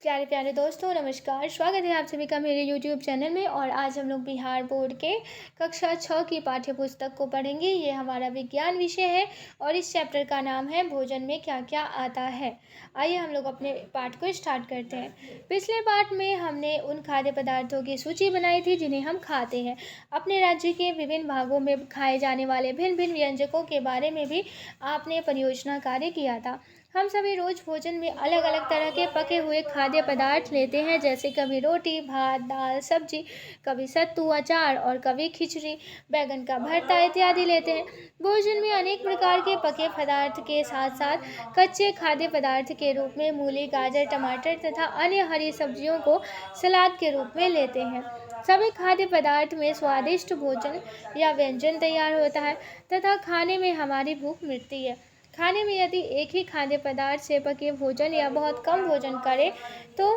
प्यारे प्यारे दोस्तों, नमस्कार। स्वागत है आप सभी का मेरे यूट्यूब चैनल में। और आज हम लोग बिहार बोर्ड के कक्षा 6 की पाठ्य पुस्तक को पढ़ेंगे। ये हमारा विज्ञान विषय है और इस चैप्टर का नाम है भोजन में क्या क्या आता है। आइए हम लोग अपने पाठ को स्टार्ट करते हैं। पिछले पाठ में हमने उन खाद्य पदार्थों की सूची बनाई थी जिन्हें हम खाते हैं। अपने राज्य के विभिन्न भागों में खाए जाने वाले भिन्न भिन्न व्यंजकों के बारे में भी आपने परियोजना कार्य किया था। हम सभी रोज भोजन में अलग अलग तरह के पके हुए खाद्य पदार्थ लेते हैं, जैसे कभी रोटी, भात, दाल, सब्जी, कभी सत्तू, अचार और कभी खिचड़ी, बैगन का भरता इत्यादि लेते हैं। भोजन में अनेक प्रकार के पके पदार्थ के साथ साथ कच्चे खाद्य पदार्थ के रूप में मूली, गाजर, टमाटर तथा अन्य हरी सब्जियों को सलाद के रूप में लेते हैं। सभी खाद्य पदार्थ में स्वादिष्ट भोजन या व्यंजन तैयार होता है तथा खाने में हमारी भूख मिटती है। खाने में यदि एक ही खाद्य पदार्थ से पके भोजन या बहुत कम भोजन करें तो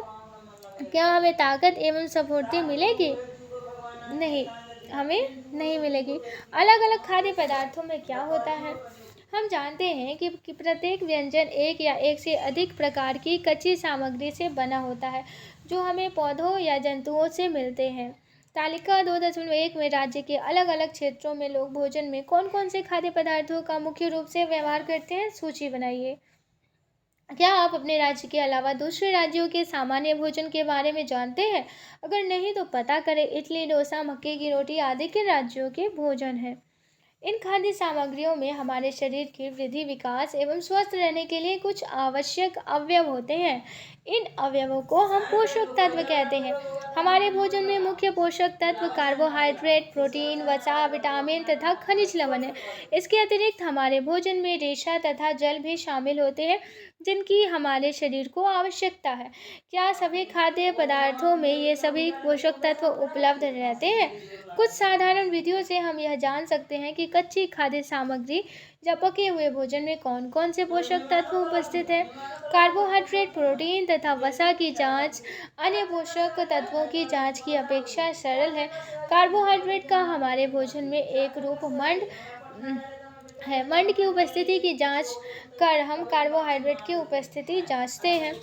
क्या हमें ताकत एवं स्फूर्ति मिलेगी? नहीं, हमें नहीं मिलेगी। अलग अलग खाद्य पदार्थों में क्या होता है? हम जानते हैं कि प्रत्येक व्यंजन एक या एक से अधिक प्रकार की कच्ची सामग्री से बना होता है जो हमें पौधों या जंतुओं से मिलते हैं। तालिका 2.1 में राज्य के अलग अलग क्षेत्रों में लोग भोजन में कौन कौन से खाद्य पदार्थों का मुख्य रूप से व्यवहार करते हैं, सूची बनाइए। क्या आप अपने राज्य के अलावा दूसरे राज्यों के सामान्य भोजन के बारे में जानते हैं? अगर नहीं तो पता करें। इडली, डोसा, मक्के की रोटी आदि किन राज्यों के भोजन हैं? इन खाद्य सामग्रियों में हमारे शरीर की वृद्धि, विकास एवं स्वस्थ रहने के लिए कुछ आवश्यक अवयव होते हैं। इन अवयवों को हम पोषक तत्व कहते हैं। हमारे भोजन में मुख्य पोषक तत्व कार्बोहाइड्रेट, प्रोटीन, वसा, विटामिन तथा खनिज लवण है। इसके अतिरिक्त हमारे भोजन में रेशा तथा जल भी शामिल होते हैं जिनकी हमारे शरीर को आवश्यकता है। क्या सभी खाद्य पदार्थों में ये सभी पोषक तत्व उपलब्ध रहते हैं? कुछ साधारण विधियों से हम यह जान सकते हैं कि कच्ची खाद्य सामग्री या पके हुए भोजन में कौन कौन से पोषक तत्व उपस्थित हैं। कार्बोहाइड्रेट, प्रोटीन तथा वसा की जांच अन्य पोषक तत्वों की जांच की अपेक्षा सरल है। कार्बोहाइड्रेट का हमारे भोजन में एक रूप मंड है। मंड की उपस्थिति की जांच कर हम कार्बोहाइड्रेट की उपस्थिति जांचते हैं।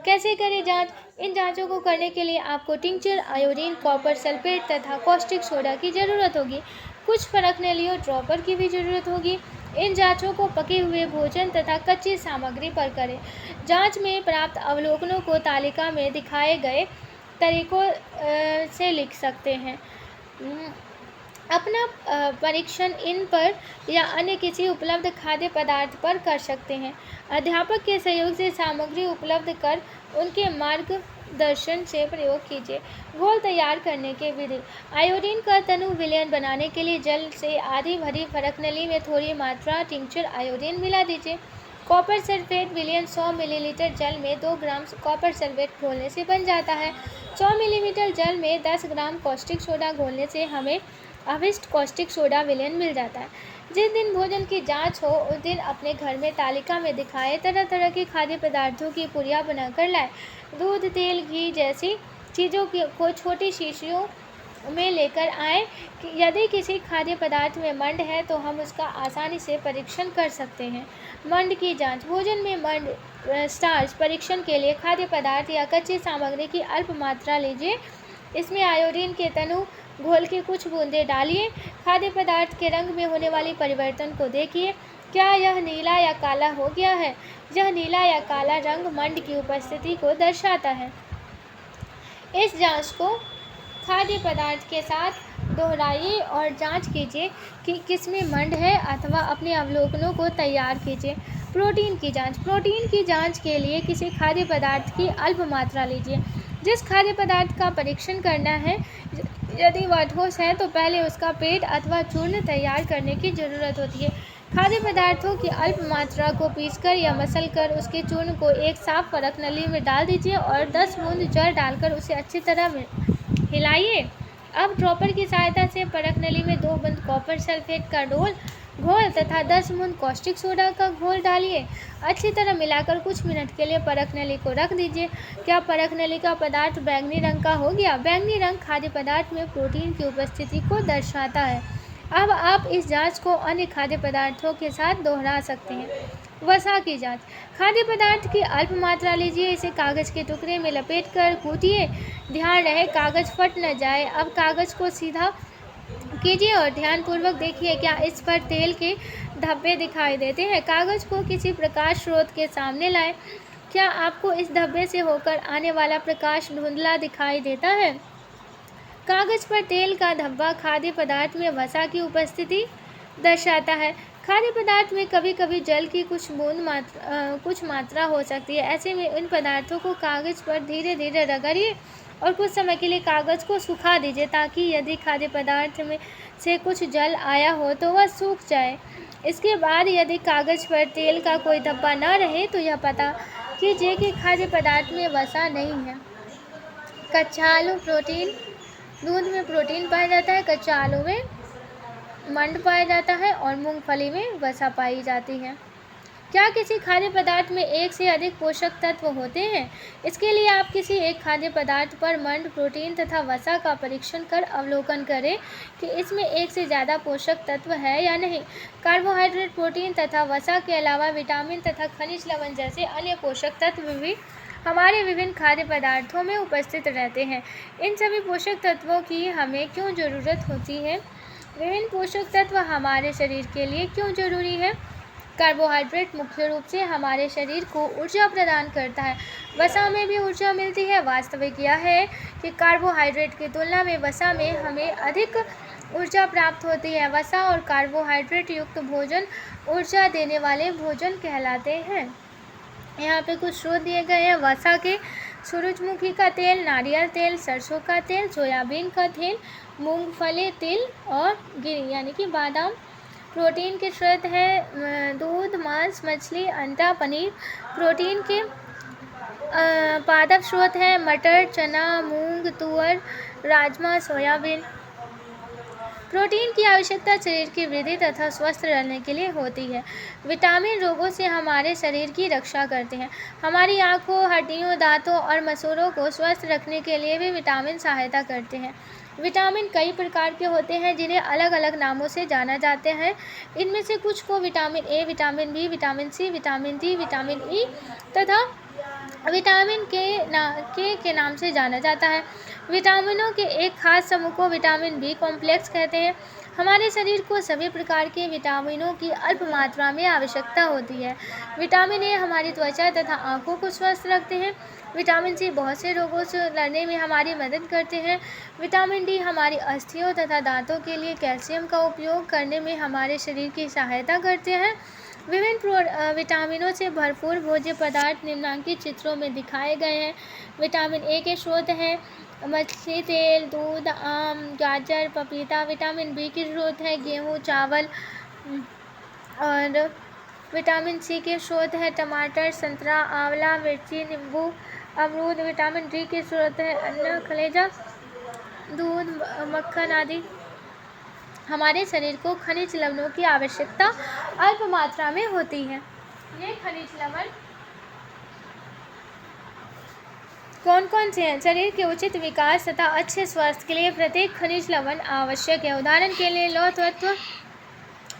कैसे करें जांच? इन जांचों को करने के लिए आपको टिंचर, आयोडीन, कॉपर सल्फेट तथा कॉस्टिक सोडा की ज़रूरत होगी। कुछ परखने लिए ड्रॉपर की भी ज़रूरत होगी। इन जांचों को पके हुए भोजन तथा कच्ची सामग्री पर करें। जांच में प्राप्त अवलोकनों को तालिका में दिखाए गए तरीकों से लिख सकते हैं। अपना परीक्षण इन पर या अन्य किसी उपलब्ध खाद्य पदार्थ पर कर सकते हैं। अध्यापक के सहयोग से सामग्री उपलब्ध कर उनके मार्गदर्शन से प्रयोग कीजिए। घोल तैयार करने की विधि। आयोडीन का तनु विलयन बनाने के लिए जल से आधी भरी फरकनली में थोड़ी मात्रा टिंचर आयोडीन मिला दीजिए। कॉपर सल्फेट विलयन 100 मिलीलीटर जल में 2 ग्राम कॉपर सल्फेट घोलने से बन जाता है। 100 मिलीलीटर जल में 10 ग्राम कॉस्टिक सोडा घोलने से हमें अभिष्ट कॉस्टिक सोडा विलयन मिल जाता है। जिस दिन भोजन की जांच हो उस दिन अपने घर में तालिका में दिखाए तरह तरह के खाद्य पदार्थों की पुड़िया बनाकर लाएं। दूध, तेल, घी जैसी चीज़ों को छोटी शीशियों में लेकर आएँ। यदि किसी खाद्य पदार्थ में मंड है तो हम उसका आसानी से परीक्षण कर सकते हैं। मंड की जांच। भोजन में मंड स्टार्च परीक्षण के लिए खाद्य पदार्थ या कच्ची सामग्री की अल्प मात्रा लीजिए। इसमें आयोडीन के तनु घोल के कुछ बूंदें डालिए। खाद्य पदार्थ के रंग में होने वाली परिवर्तन को देखिए। क्या यह नीला या काला हो गया है? यह नीला या काला रंग मंड की उपस्थिति को दर्शाता है। इस जांच को खाद्य पदार्थ के साथ दोहराइए और जांच कीजिए कि किसमें मंड है अथवा अपने अवलोकनों को तैयार कीजिए। प्रोटीन की जांच। प्रोटीन की जांच के लिए किसी खाद्य पदार्थ की अल्प मात्रा लीजिए। जिस खाद्य पदार्थ का परीक्षण करना है, यदि वह ठोस है तो पहले उसका पेट अथवा चूर्ण तैयार करने की ज़रूरत होती है। खाद्य पदार्थों की अल्प मात्रा को पीसकर या मसल कर उसके चूर्ण को एक साफ परख नली में डाल दीजिए और 10 बूंद जल डालकर उसे अच्छी तरह हिलाइए। अब ड्रॉपर की सहायता से परख नली में 2 बूंद कॉपर सल्फेट का घोल तथा 10 बूंद कॉस्टिक सोडा का घोल डालिए। अच्छी तरह मिलाकर कुछ मिनट के लिए परख नली को रख दीजिए। क्या परख नली का पदार्थ बैंगनी रंग का हो गया? बैंगनी रंग खाद्य पदार्थ में प्रोटीन की उपस्थिति को दर्शाता है। अब आप इस जांच को अन्य खाद्य पदार्थों के साथ दोहरा सकते हैं। वसा की जांच। खाद्य पदार्थ की अल्प मात्रा लीजिए, इसे कागज़ के टुकड़े में लपेटकर कूटिए। ध्यान रहे कागज़ फट न जाए। अब कागज़ को सीधा कीजिए और ध्यानपूर्वक देखिए क्या इस पर तेल के धब्बे दिखाई देते हैं। कागज़ को किसी प्रकाश स्रोत के सामने लाएं। क्या आपको इस धब्बे से होकर आने वाला प्रकाश धुंधला दिखाई देता है? कागज़ पर तेल का धब्बा खाद्य पदार्थ में वसा की उपस्थिति दर्शाता है। खाद्य पदार्थ में कभी कभी जल की कुछ मात्रा हो सकती है। ऐसे में इन पदार्थों को कागज़ पर धीरे धीरे रगड़िए और कुछ समय के लिए कागज़ को सुखा दीजिए, ताकि यदि खाद्य पदार्थ में से कुछ जल आया हो तो वह सूख जाए। इसके बाद यदि कागज़ पर तेल का कोई धब्बा न रहे तो यह पता कीजिए कि खाद्य पदार्थ में वसा नहीं है। कच्चा आलू प्रोटीन। दूध में प्रोटीन पाया जाता है, कच्चा आलू में मंड पाया जाता है और मूंगफली में वसा पाई जाती है। क्या किसी खाद्य पदार्थ में एक से अधिक पोषक तत्व होते हैं? इसके लिए आप किसी एक खाद्य पदार्थ पर मंड, प्रोटीन तथा वसा का परीक्षण कर अवलोकन करें कि इसमें एक से ज़्यादा पोषक तत्व है या नहीं। कार्बोहाइड्रेट, प्रोटीन तथा वसा के अलावा विटामिन तथा खनिज लवण जैसे अन्य पोषक तत्व भी हमारे विभिन्न खाद्य पदार्थों में उपस्थित रहते हैं। इन सभी पोषक तत्वों की हमें क्यों ज़रूरत होती है? विभिन्न पोषक तत्व हमारे शरीर के लिए क्यों जरूरी है? कार्बोहाइड्रेट मुख्य रूप से हमारे शरीर को ऊर्जा प्रदान करता है। वसा में भी ऊर्जा मिलती है। वास्तविक यह है कि कार्बोहाइड्रेट की तुलना में वसा में हमें अधिक ऊर्जा प्राप्त होती है। वसा और कार्बोहाइड्रेट युक्त भोजन ऊर्जा देने वाले भोजन कहलाते हैं। यहाँ पे कुछ स्रोत दिए गए हैं। वसा के सूरजमुखी का तेल, नारियल तेल, सरसों का तेल, सोयाबीन का तेल, मूंगफली, तिल और गिरी यानी कि बादाम। प्रोटीन के स्रोत है दूध, मांस, मछली, अंडा, पनीर। प्रोटीन के पादप स्रोत है मटर, चना, मूंग, तुअर, राजमा, सोयाबीन। प्रोटीन की आवश्यकता शरीर की वृद्धि तथा स्वस्थ रहने के लिए होती है। विटामिन रोगों से हमारे शरीर की रक्षा करते हैं। हमारी आँखों, हड्डियों, दांतों और मसूड़ों को स्वस्थ रखने के लिए भी विटामिन सहायता करते हैं। विटामिन कई प्रकार के होते हैं जिन्हें अलग अलग नामों से जाना जाते हैं। इनमें से कुछ को vitamin A, vitamin B, vitamin C, vitamin D, vitamin E तथा विटामिन के नाम से जाना जाता है। विटामिनों के एक खास समूह को विटामिन बी कॉम्प्लेक्स कहते हैं। हमारे शरीर को सभी प्रकार के विटामिनों की अल्प मात्रा में आवश्यकता होती है। विटामिन ए हमारी त्वचा तथा आँखों को स्वस्थ रखते हैं। विटामिन सी बहुत से रोगों से लड़ने में हमारी मदद करते हैं। विटामिन डी हमारी अस्थियों तथा दांतों के लिए कैल्शियम का उपयोग करने में हमारे शरीर की सहायता करते हैं। विभिन्न विटामिनों से भरपूर भोज्य पदार्थ निम्नलिखित चित्रों में दिखाए गए हैं। विटामिन ए के स्रोत हैं मछली, तेल, दूध, आम, गाजर, पपीता। विटामिन बी के स्रोत है गेहूँ, चावल और विटामिन सी के स्रोत है टमाटर, संतरा, आंवला, मिर्ची, नींबू, अमरूद। विटामिन डी के स्रोत है अन्न, कलेजा, दूध, मक्खन आदि। हमारे शरीर को खनिज लवणों की आवश्यकता अल्प मात्रा में होती है। ये खनिज लवण कौन कौन से हैं? शरीर के उचित विकास तथा अच्छे स्वास्थ्य के लिए प्रत्येक खनिज लवण आवश्यक है। उदाहरण के लिए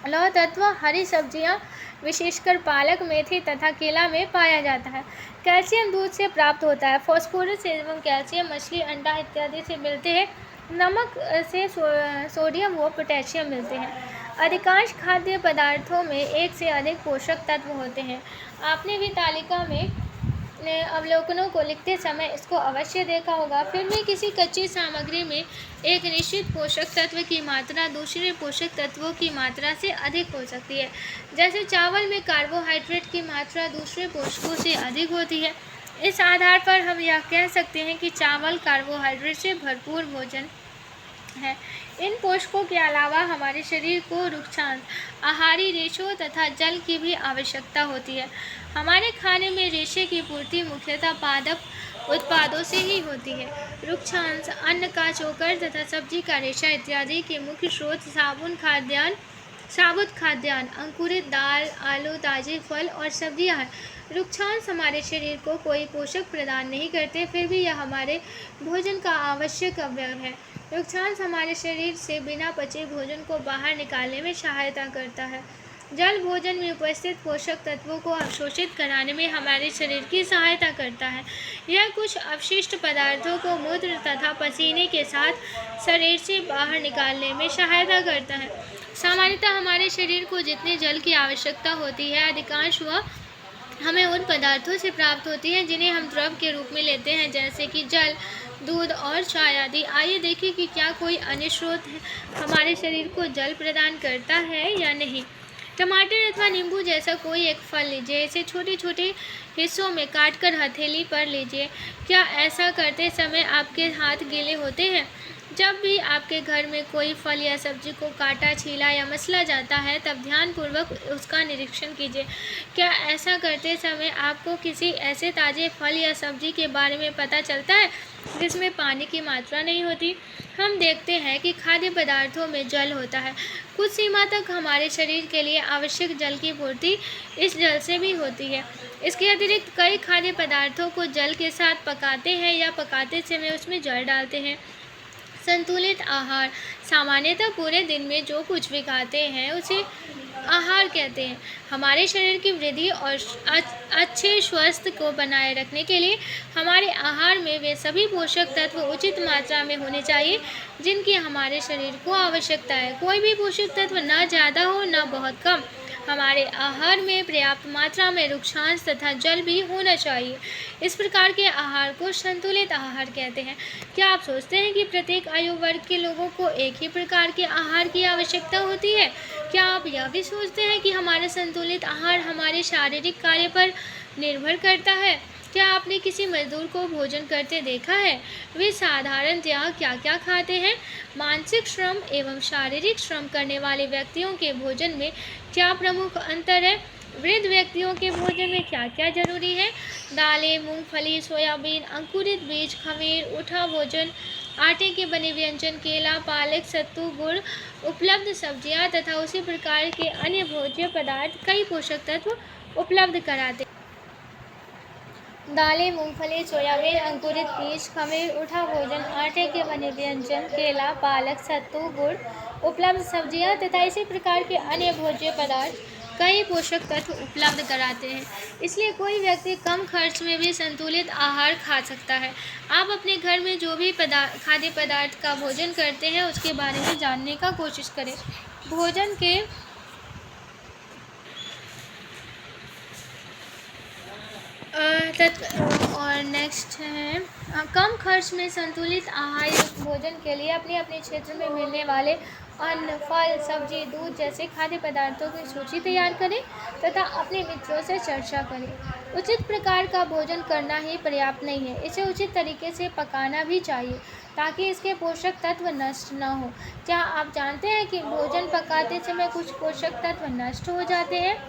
लौह तत्व हरी सब्जियां विशेषकर पालक, मेथी तथा केला में पाया जाता है। कैल्शियम दूध से प्राप्त होता है। फास्फोरस एवं कैल्शियम मछली, अंडा इत्यादि से मिलते हैं। नमक से सोडियम व पोटेशियम मिलते हैं। अधिकांश खाद्य पदार्थों में एक से अधिक पोषक तत्व होते हैं। आपने भी तालिका में अवलोकनों को लिखते समय इसको अवश्य देखा होगा। फिर भी किसी कच्ची सामग्री में एक निश्चित पोषक तत्व की मात्रा दूसरे पोषक तत्वों की मात्रा से अधिक हो सकती है। जैसे चावल में कार्बोहाइड्रेट की मात्रा दूसरे पोषकों से अधिक होती है। इस आधार पर हम यह कह सकते हैं कि चावल कार्बोहाइड्रेट से भरपूर भोजन है। इन पोषकों के अलावा हमारे शरीर को रुक्षांश, आहारी रेशों तथा जल की भी आवश्यकता होती है। हमारे खाने में रेशे की पूर्ति मुख्यतः पादप उत्पादों से ही होती है। रुक्षांश अन्न का चोकर तथा सब्जी का रेशा इत्यादि के मुख्य स्रोत साबुत खाद्यान्न, अंकुरित दाल, आलू, ताजे फल और सब्जियां हैं। रुक्षांश हमारे शरीर को कोई पोषक प्रदान नहीं करते, फिर भी यह हमारे भोजन का आवश्यक अवयव है। रुक्षांश हमारे शरीर से बिना पचे भोजन को बाहर निकालने में सहायता करता है। जल भोजन में उपस्थित पोषक तत्वों को अवशोषित कराने में हमारे शरीर की सहायता करता है। यह कुछ अपशिष्ट पदार्थों को मूत्र तथा पसीने के साथ शरीर से बाहर निकालने में सहायता करता है। सामान्यतः हमारे शरीर को जितने जल की आवश्यकता होती है, अधिकांश वह हमें उन पदार्थों से प्राप्त होती है जिन्हें हम द्रव के रूप में लेते हैं, जैसे कि जल, दूध और चाय आदि। आइए देखें कि क्या कोई अन्य स्रोत हमारे शरीर को जल प्रदान करता है या नहीं। टमाटर अथवा नींबू जैसा कोई एक फल लीजिए, इसे छोटे छोटे हिस्सों में काटकर हथेली पर लीजिए। क्या ऐसा करते समय आपके हाथ गीले होते हैं? जब भी आपके घर में कोई फल या सब्जी को काटा, छीला या मसला जाता है, तब ध्यानपूर्वक उसका निरीक्षण कीजिए। क्या ऐसा करते समय आपको किसी ऐसे ताज़े फल या सब्जी के बारे में पता चलता है जिसमें पानी की मात्रा नहीं होती? हम देखते हैं कि खाद्य पदार्थों में जल होता है। कुछ सीमा तक हमारे शरीर के लिए आवश्यक जल की पूर्ति इस जल से भी होती है। इसके अतिरिक्त कई खाद्य पदार्थों को जल के साथ पकाते हैं या पकाते समय उसमें जल डालते हैं। संतुलित आहार सामान्यतः पूरे दिन में जो कुछ भी खाते हैं उसे आहार कहते हैं। हमारे शरीर की वृद्धि और अच्छे स्वास्थ्य को बनाए रखने के लिए हमारे आहार में वे सभी पोषक तत्व उचित मात्रा में होने चाहिए जिनकी हमारे शरीर को आवश्यकता है। कोई भी पोषक तत्व ना ज़्यादा हो ना बहुत कम। हमारे आहार में पर्याप्त मात्रा में रुक्षांश तथा जल भी होना चाहिए। इस प्रकार के आहार को संतुलित आहार कहते हैं। क्या आप सोचते हैं कि प्रत्येक आयु वर्ग के लोगों को एक ही प्रकार के आहार की आवश्यकता होती है? क्या आप यह भी सोचते हैं कि हमारा संतुलित आहार हमारे शारीरिक कार्य पर निर्भर करता है? क्या आपने किसी मजदूर को भोजन करते देखा है? वे साधारणतया क्या क्या खाते हैं? मानसिक श्रम एवं शारीरिक श्रम करने वाले व्यक्तियों के भोजन में क्या प्रमुख अंतर है? वृद्ध व्यक्तियों के भोजन में क्या क्या जरूरी है? दालें, मूंगफली, सोयाबीन, अंकुरित बीज, खमीर, उठा भोजन, आटे के बने व्यंजन, केला, पालक, सत्तू, गुड़, उपलब्ध सब्जियां तथा उसी प्रकार के अन्य भोज्य पदार्थ कई पोषक तत्व उपलब्ध कराते। दालें, मूंगफली, सोयाबीन, अंकुरित बीज, खमीर, उठा भोजन, आटे के बने व्यंजन, केला, पालक, सत्तू, गुड़, उपलब्ध सब्जियां तथा इसी प्रकार के अन्य भोज्य पदार्थ कई पोषक तत्व उपलब्ध कराते हैं। इसलिए कोई व्यक्ति कम खर्च में भी संतुलित आहार खा सकता है। आप अपने घर में जो भी खाद्य पदार्थ का भोजन करते हैं उसके बारे में जानने का कोशिश करें। भोजन के और नेक्स्ट है कम खर्च में संतुलित आहार युक्त भोजन के लिए अपने अपने क्षेत्र में मिलने वाले अन्न, फल, सब्जी, दूध जैसे खाद्य पदार्थों की सूची तैयार करें तथा अपने मित्रों से चर्चा करें। उचित प्रकार का भोजन करना ही पर्याप्त नहीं है, इसे उचित तरीके से पकाना भी चाहिए ताकि इसके पोषक तत्व नष्ट न हो। क्या आप जानते हैं कि भोजन पकाते समय कुछ पोषक तत्व नष्ट हो जाते हैं?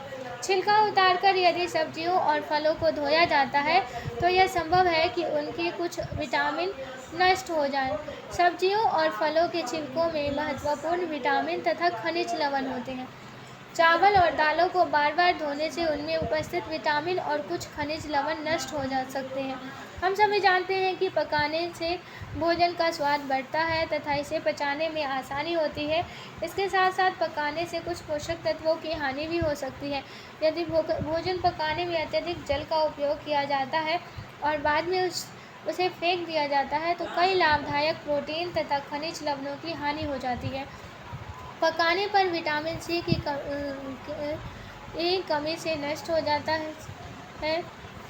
छिलका उतारकर यदि सब्जियों और फलों को धोया जाता है तो यह संभव है कि उनके कुछ विटामिन नष्ट हो जाएं। सब्जियों और फलों के छिलकों में महत्वपूर्ण विटामिन तथा खनिज लवण होते हैं। चावल और दालों को बार बार धोने से उनमें उपस्थित विटामिन और कुछ खनिज लवण नष्ट हो जा सकते हैं। हम सभी जानते हैं कि पकाने से भोजन का स्वाद बढ़ता है तथा इसे पचाने में आसानी होती है। इसके साथ साथ पकाने से कुछ पोषक तत्वों की हानि भी हो सकती है। यदि भोजन पकाने में अत्यधिक जल का उपयोग किया जाता है और बाद में उसे फेंक दिया जाता है तो कई लाभदायक प्रोटीन तथा खनिज लवणों की हानि हो जाती है। पकाने पर विटामिन सी की कमी से नष्ट हो जाता है।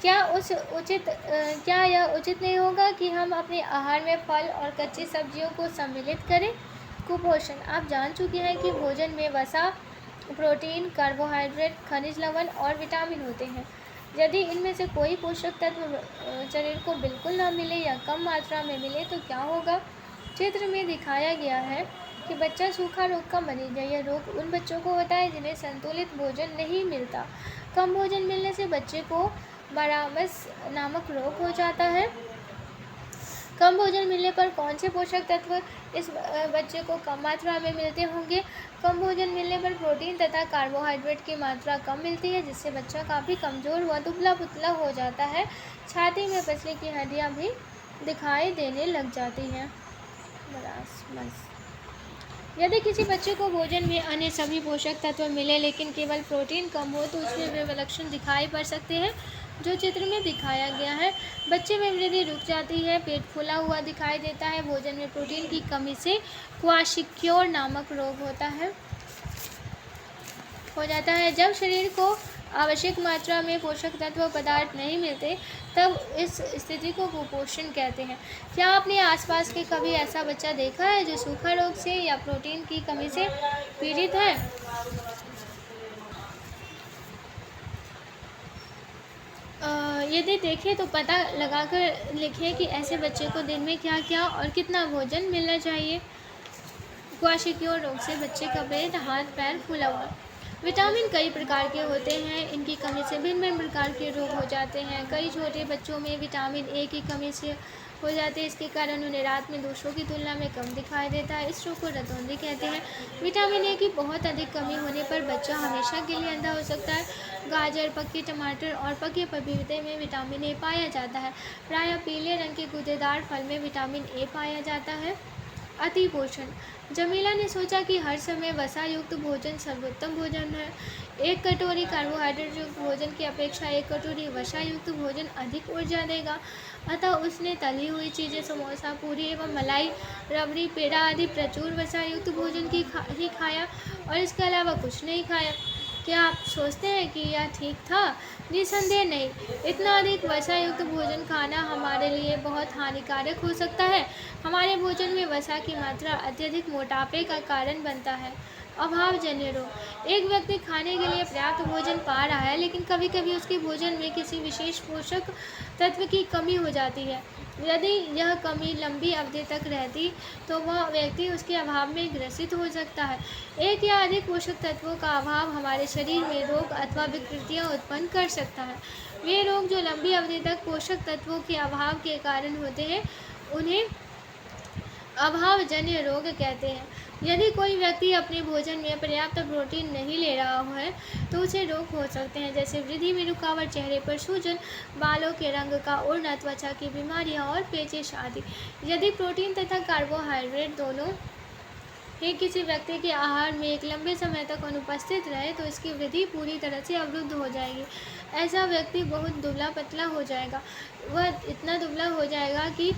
क्या यह उचित नहीं होगा कि हम अपने आहार में फल और कच्ची सब्जियों को सम्मिलित करें? कुपोषण। आप जान चुके हैं कि भोजन में वसा, प्रोटीन, कार्बोहाइड्रेट, खनिज लवण और विटामिन होते हैं। यदि इनमें से कोई पोषक तत्व शरीर को बिल्कुल न मिले या कम मात्रा में मिले तो क्या होगा? चित्र में दिखाया गया है कि बच्चा सूखा रोग का मरीज है। यह रोग उन बच्चों को होता है जिन्हें संतुलित भोजन नहीं मिलता। कम भोजन मिलने से बच्चे को मरामस नामक रोग हो जाता है। कम भोजन मिलने पर कौन से पोषक तत्व इस बच्चे को कम मात्रा में मिलते होंगे? कम भोजन मिलने पर प्रोटीन तथा कार्बोहाइड्रेट की मात्रा कम मिलती है जिससे बच्चा काफ़ी कमज़ोर व दुबला पुतला हो जाता है। छाती में पसली की हड्डियाँ भी दिखाई देने लग जाती हैं। यदि किसी बच्चे को भोजन में अन्य सभी पोषक तत्व मिले लेकिन केवल प्रोटीन कम हो तो उसमें वे लक्षण दिखाई पड़ सकते हैं जो चित्र में दिखाया गया है। बच्चे में वृद्धि रुक जाती है, पेट फूला हुआ दिखाई देता है। भोजन में प्रोटीन की कमी से क्वाशिक्योर नामक रोग हो जाता है। जब शरीर को आवश्यक मात्रा में पोषक तत्व पदार्थ नहीं मिलते तब इस स्थिति को कुपोषण कहते हैं। क्या आपने आसपास के कभी ऐसा बच्चा देखा है जो सूखा रोग से या प्रोटीन की कमी से पीड़ित है? यदि देखें तो पता लगाकर लिखें कि ऐसे बच्चे को दिन में क्या क्या और कितना भोजन मिलना चाहिए। क्वाशिक्योर रोग से बच्चे का पेट, हाथ, पैर फूला हुआ। विटामिन कई प्रकार के होते हैं, इनकी कमी से भिन्न भिन्न प्रकार के रोग हो जाते हैं। कई छोटे बच्चों में विटामिन ए की कमी से हो जाते हैं, इसके कारण उन्हें रात में दूसरों की तुलना में कम दिखाई देता है। इस रोग को रतौंधी कहते हैं। विटामिन ए की बहुत अधिक कमी होने पर बच्चा हमेशा के लिए अंधा हो सकता है। गाजर, पके टमाटर और पके पपीते में विटामिन ए पाया जाता है। प्रायः पीले रंग के गूदेदार फल में विटामिन ए पाया जाता है। अति पोषण। जमीला ने सोचा कि हर समय वसा युक्त भोजन सर्वोत्तम भोजन है। एक कटोरी कार्बोहाइड्रेट युक्त भोजन की अपेक्षा एक कटोरी वसा युक्त भोजन अधिक ऊर्जा देगा। अतः उसने तली हुई चीज़ें, समोसा, पूरी एवं मलाई, रबड़ी, पेड़ा आदि प्रचुर वसा युक्त भोजन ही खाया और इसके अलावा कुछ नहीं खाया। क्या आप सोचते हैं कि यह ठीक था? निसंदेह नहीं। इतना अधिक वसा युक्त भोजन खाना हमारे लिए बहुत हानिकारक हो सकता है। हमारे भोजन में वसा की मात्रा अत्यधिक मोटापे का कारण बनता है। अभावजन्य रोग। एक व्यक्ति खाने के लिए पर्याप्त भोजन पा रहा है लेकिन कभी कभी उसके भोजन में किसी विशेष पोषक तत्व की कमी हो जाती है। यदि यह कमी लंबी अवधि तक रहती तो वह व्यक्ति उसके अभाव में ग्रसित हो सकता है। एक या अधिक पोषक तत्वों का अभाव हमारे शरीर में रोग अथवा विकृतियां उत्पन्न कर सकता है। वे रोग जो लंबी अवधि तक पोषक तत्वों के अभाव के कारण होते हैं उन्हें अभावजन्य रोग कहते हैं। यदि कोई व्यक्ति अपने भोजन में पर्याप्त प्रोटीन नहीं ले रहा है तो उसे रोग हो सकते हैं, जैसे वृद्धि में रुकावट, चेहरे पर सूजन, बालों के रंग का उड़ना, त्वचा की बीमारियां और पेचिश आदि। यदि प्रोटीन तथा कार्बोहाइड्रेट दोनों ही किसी व्यक्ति के आहार में एक लंबे समय तक अनुपस्थित रहे तो इसकी वृद्धि पूरी तरह से अवरुद्ध हो जाएगी। ऐसा व्यक्ति बहुत दुबला पतला हो जाएगा। वह इतना दुबला हो जाएगा कि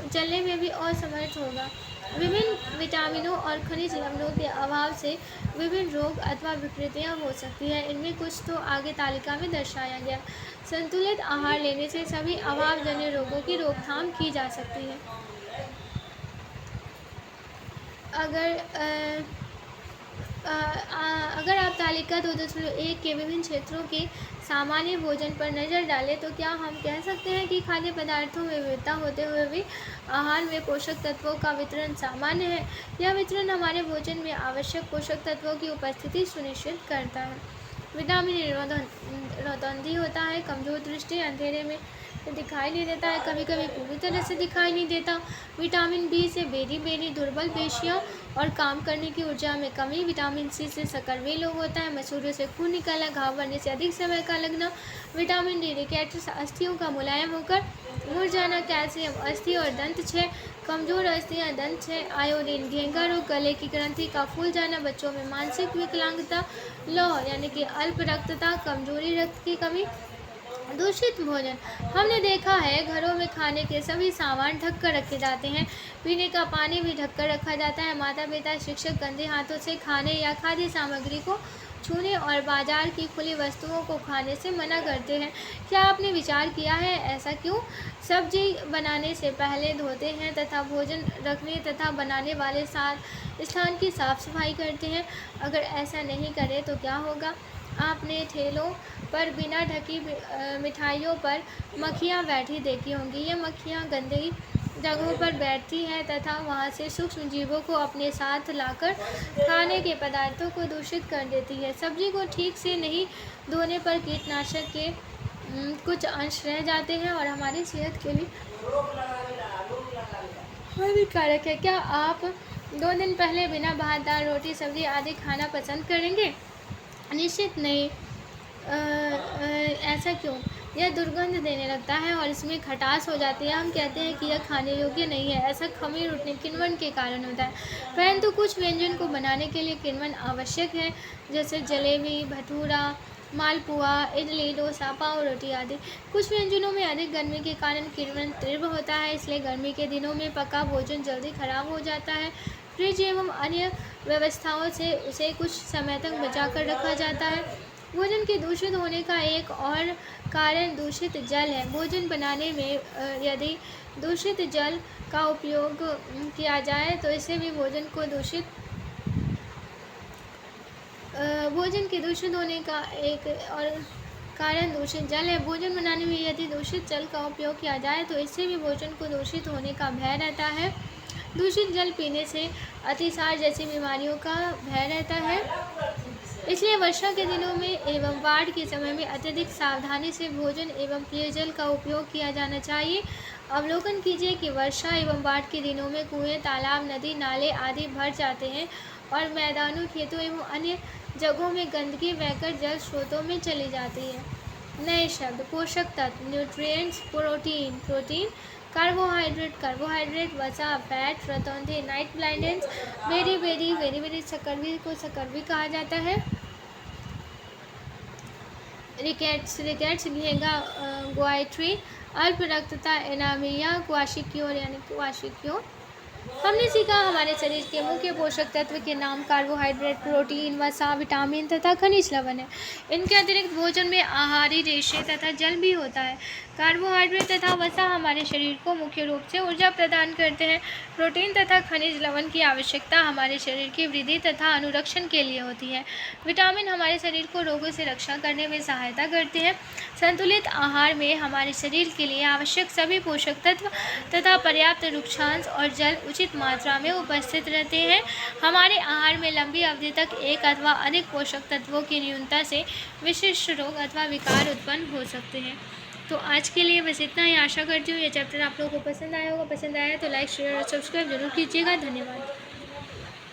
चलने में भी असमर्थ होगा। विभिन्न विटामिनों और खनिज लवणों के अभाव से विभिन्न रोग अथवा विकृतियां हो सकती हैं। इनमें कुछ तो आगे तालिका में दर्शाया गया। संतुलित आहार लेने से सभी अभावजन्य रोगों की रोकथाम की जा सकती है। अगर आप तालिका 2.1 के विभिन्न क्षेत्रों के सामान्य भोजन पर नज़र डालें तो क्या हम कह सकते हैं कि खाद्य पदार्थों में विविधता होते हुए भी आहार में पोषक तत्वों का वितरण सामान्य है। यह वितरण हमारे भोजन में आवश्यक पोषक तत्वों की उपस्थिति सुनिश्चित करता है। विटामिन रतौंधी होता है। कमजोर दृष्टि, अंधेरे में दिखाई नहीं देता है, कभी कभी पूरी तरह से दिखाई नहीं देता। विटामिन बी से बेरी दुर्बल पेशियां और काम करने की ऊर्जा में कमी। विटामिन सी से सकरवे लोग होता है। मसूरों से खून निकालना, घाव बनने से अधिक समय का लगना। विटामिन डी रिकेटस, अस्थियों का मुलायम होकर मुड़ जाना। कैल्शियम, अस्थि और दंत क्षय, कमजोर अस्थियां, दंत क्षय। आयोडीन, घेंगा रोग, गले की ग्रंथि का फूल जाना। बच्चों में मानसिक विकलांगता। लौह यानी कि अल्प रक्तता, कमजोरी, रक्त की कमी। दूषित भोजन। हमने देखा है घरों में खाने के सभी सामान ढक कर रखे जाते हैं। पीने का पानी भी ढक कर रखा जाता है। माता पिता, शिक्षक गंदे हाथों से खाने या खाद्य सामग्री को छूने और बाजार की खुली वस्तुओं को खाने से मना करते हैं। क्या आपने विचार किया है ऐसा क्यों? सब्जी बनाने से पहले धोते हैं तथा भोजन रखने तथा बनाने वाले स्थान की साफ सफाई करते हैं। अगर ऐसा नहीं करें तो क्या होगा? आपने ठेलों पर बिना ढकी मिठाइयों पर मक्खियाँ बैठी देखी होंगी। ये मक्खियाँ गंदी जगहों पर बैठती हैं तथा वहाँ से सूक्ष्म जीवों को अपने साथ लाकर खाने के पदार्थों को दूषित कर देती है। सब्जी को ठीक से नहीं धोने पर कीटनाशक के कुछ अंश रह जाते हैं और हमारी सेहत के लिए हानिकारक है। क्या आप 2 दिन पहले बिना भात, दाल, रोटी, सब्जी आदि खाना पसंद करेंगे? निश्चित नहीं। ऐसा क्यों? यह दुर्गंध देने लगता है और इसमें खटास हो जाती है। हम कहते हैं कि यह खाने योग्य नहीं है। ऐसा खमीर उठने किण्वन के कारण होता है। परंतु कुछ व्यंजन को बनाने के लिए किण्वन आवश्यक है, जैसे जलेबी, भटूरा, मालपुआ, इडली, डोसा, पाव रोटी आदि। कुछ व्यंजनों में अधिक गर्मी के कारण किण्वन तीव्र होता है, इसलिए गर्मी के दिनों में पका भोजन जल्दी खराब हो जाता है। फ्रिज एवं अन्य व्यवस्थाओं से उसे कुछ समय तक बचा कर रखा जाता है। भोजन के दूषित होने का एक और कारण दूषित जल है। भोजन बनाने में यदि दूषित जल का उपयोग किया जाए तो इससे भी भोजन के दूषित होने का एक और कारण दूषित जल है। भोजन बनाने में यदि दूषित जल का उपयोग किया जाए तो इससे भी भोजन को दूषित होने का भय रहता है। दूषित जल पीने से अतिसार जैसी बीमारियों का भय रहता है। इसलिए वर्षा के दिनों में एवं बाढ़ के समय में अत्यधिक सावधानी से भोजन एवं पेयजल का उपयोग किया जाना चाहिए। अवलोकन कीजिए कि वर्षा एवं बाढ़ के दिनों में कुएं, तालाब, नदी, नाले आदि भर जाते हैं और मैदानों, खेतों एवं अन्य जगहों में गंदगी बहकर जल स्रोतों में चली जाती है। नए शब्द: पोषक तत्व, न्यूट्रिएंट्स, प्रोटीन, कार्बोहाइड्रेट, वसा, फैट, रतौंधे, नाइट ब्लाइंडेंस, बेरी, शकरभी को शकरभी कहा जाता है। रिकेट्स, घेंघा, ग्वाइट्री, अल्प रक्तता, एनीमिया, क्वाशिक्योर यानी क्वाशिक्योर। हमने सीखा हमारे शरीर के मुख्य पोषक तत्व के नाम कार्बोहाइड्रेट, प्रोटीन, वसा, विटामिन तथा खनिज लवण है। इनके अतिरिक्त भोजन में आहारी रेशे तथा जल भी होता है। कार्बोहाइड्रेट तथा वसा हमारे शरीर को मुख्य रूप से ऊर्जा प्रदान करते हैं। प्रोटीन तथा खनिज लवण की आवश्यकता हमारे शरीर की वृद्धि तथा अनुरक्षण के लिए होती है। विटामिन हमारे शरीर को रोगों से रक्षा करने में सहायता करते हैं। संतुलित आहार में हमारे शरीर के लिए आवश्यक सभी पोषक तत्व तथा पर्याप्त रुक्षांश और जल उचित मात्रा में उपस्थित रहते हैं। हमारे आहार में लंबी अवधि तक एक अथवा अधिक पोषक तत्वों की न्यूनता से विशिष्ट रोग अथवा विकार उत्पन्न हो सकते हैं। तो आज के लिए बस इतना ही। आशा करती हूँ ये चैप्टर आप लोगों को पसंद आया होगा। पसंद आया तो लाइक, शेयर और सब्सक्राइब जरूर कीजिएगा। धन्यवाद।